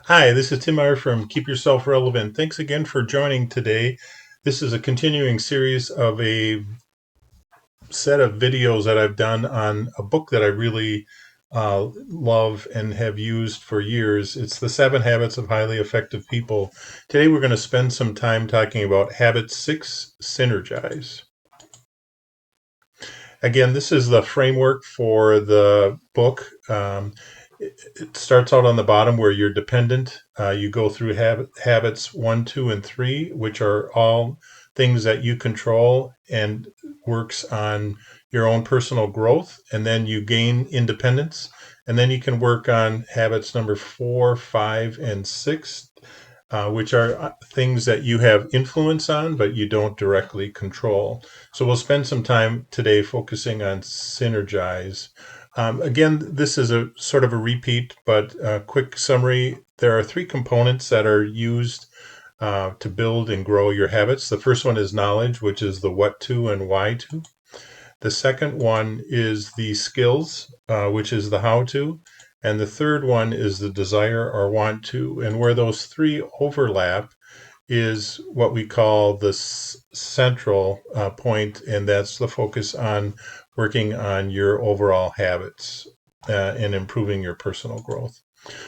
Hi, this is Tim Meyer from Keep Yourself Relevant. Thanks again for joining today. This is a continuing series of a set of videos that I've done on a book that I really love and have used for years. It's The 7 Habits of Highly Effective People. Today we're going to spend some time talking about Habit 6, Synergize. Again, this is the framework for the book. It starts out on the bottom where you're dependent. You go through habits 1, 2, and 3, which are all things that you control and works on your own personal growth. And then you gain independence. And then you can work on habits number 4, 5, and 6, which are things that you have influence on, but you don't directly control. So we'll spend some time today focusing on Synergize. Again, this is a sort of a repeat, but a quick summary. There are 3 components that are used to build and grow your habits. The first one is knowledge, which is the what to and why to. The second one is the skills, which is the how to. And the third one is the desire or want to. And where those 3 overlap is what we call the central point, and that's the focus on working on your overall habits and improving your personal growth.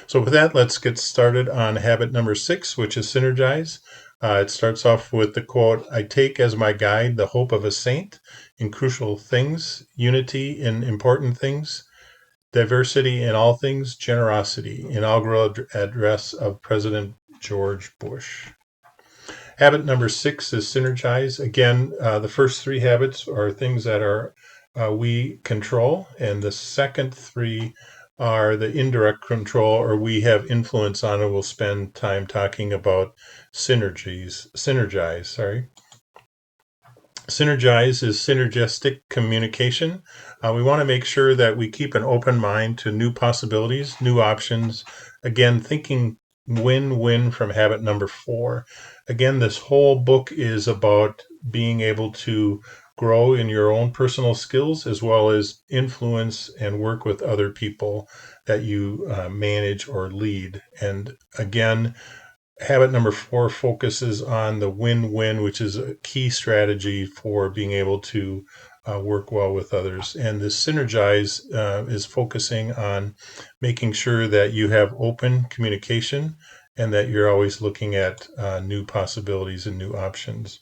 So with that, let's get started on habit number 6, which is Synergize. It starts off with the quote, "I take as my guide the hope of a saint in crucial things, unity in important things, diversity in all things, generosity." Inaugural address of President George Bush. Habit number 6 is Synergize. Again, the first 3 habits are things that are we control, and the second 3 are the indirect control or we have influence on, and we'll spend time talking about Synergize, sorry. Synergize is synergistic communication. We want to make sure that we keep an open mind to new possibilities, new options. Again, thinking win-win from habit number 4. Again, this whole book is about being able to grow in your own personal skills as well as influence and work with other people that you manage or lead. And again, habit number 4 focuses on the win-win, which is a key strategy for being able to work well with others. And the Synergize is focusing on making sure that you have open communication and that you're always looking at new possibilities and new options.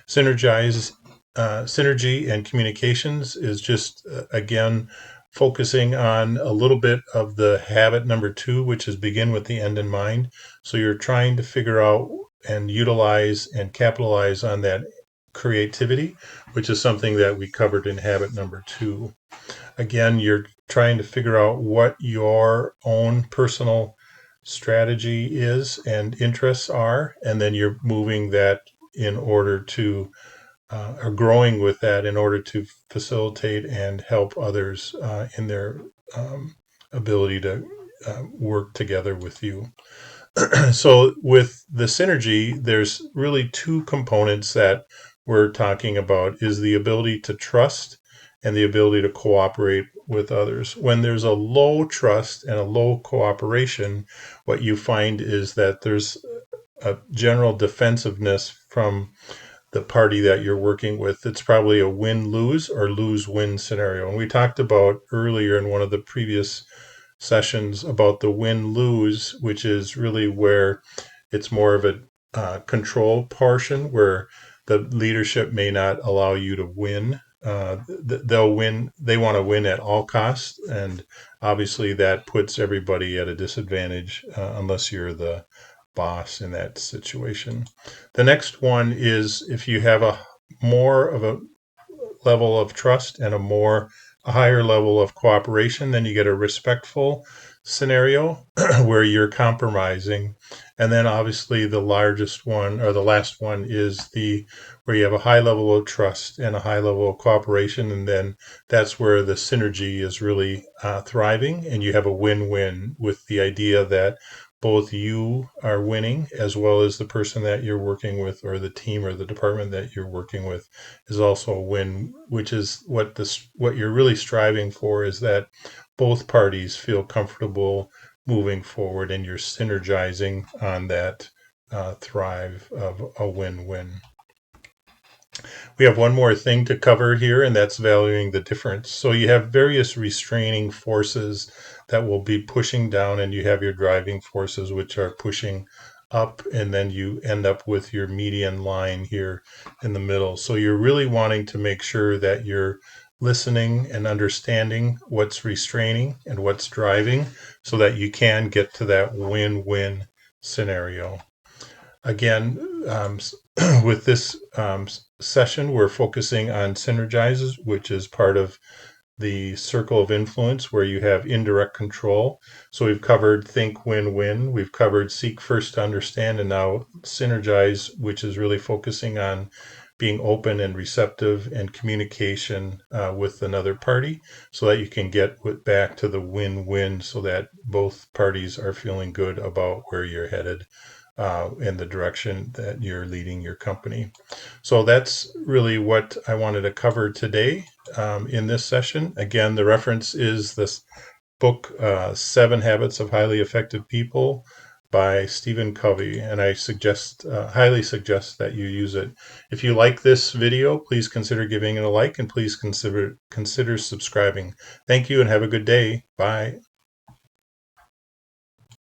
Synergize, synergy and communications is just, again, focusing on a little bit of the habit number 2, which is begin with the end in mind. So you're trying to figure out and utilize and capitalize on that creativity, which is something that we covered in habit number 2. Again, you're trying to figure out what your own personal strategy is and interests are, and then you're moving that in order to are growing with that in order to facilitate and help others in their ability to work together with you. So with the synergy, there's really 2 components that we're talking about is the ability to trust and the ability to cooperate with others. When there's a low trust and a low cooperation, what you find is that there's a general defensiveness from the party that you're working with. It's probably a win-lose or lose-win scenario. And we talked about earlier in one of the previous sessions about the win-lose, which is really where it's more of a control portion where the leadership may not allow you to win. They'll win. They want to win at all costs, and obviously that puts everybody at a disadvantage unless you're the boss in that situation. The next one is if you have a more of a level of trust and a higher level of cooperation, then you get a respectful scenario where you're compromising. And then obviously the largest one or the last one is the where you have a high level of trust and a high level of cooperation, and then that's where the synergy is really thriving, and you have a win-win with the idea that both you are winning as well as the person that you're working with or the team or the department that you're working with is also a win, which is what you're really striving for is that both parties feel comfortable moving forward, and you're synergizing on that thrive of a win-win. We have one more thing to cover here, and that's valuing the difference. So you have various restraining forces that will be pushing down, and you have your driving forces, which are pushing up, and then you end up with your median line here in the middle. So you're really wanting to make sure that you're listening and understanding what's restraining and what's driving so that you can get to that win-win scenario. Again, with this session, we're focusing on Synergizes, which is part of the circle of influence where you have indirect control. So we've covered think, win, win. We've covered seek first to understand, and now Synergize, which is really focusing on being open and receptive and communication with another party so that you can get back to the win-win so that both parties are feeling good about where you're headed in the direction that you're leading your company. So that's really what I wanted to cover today in this session. Again, the reference is this book, 7 Habits of Highly Effective People by Stephen Covey, and I highly suggest that you use it. If you like this video, please consider giving it a like, and please consider subscribing. Thank you and have a good day. Bye.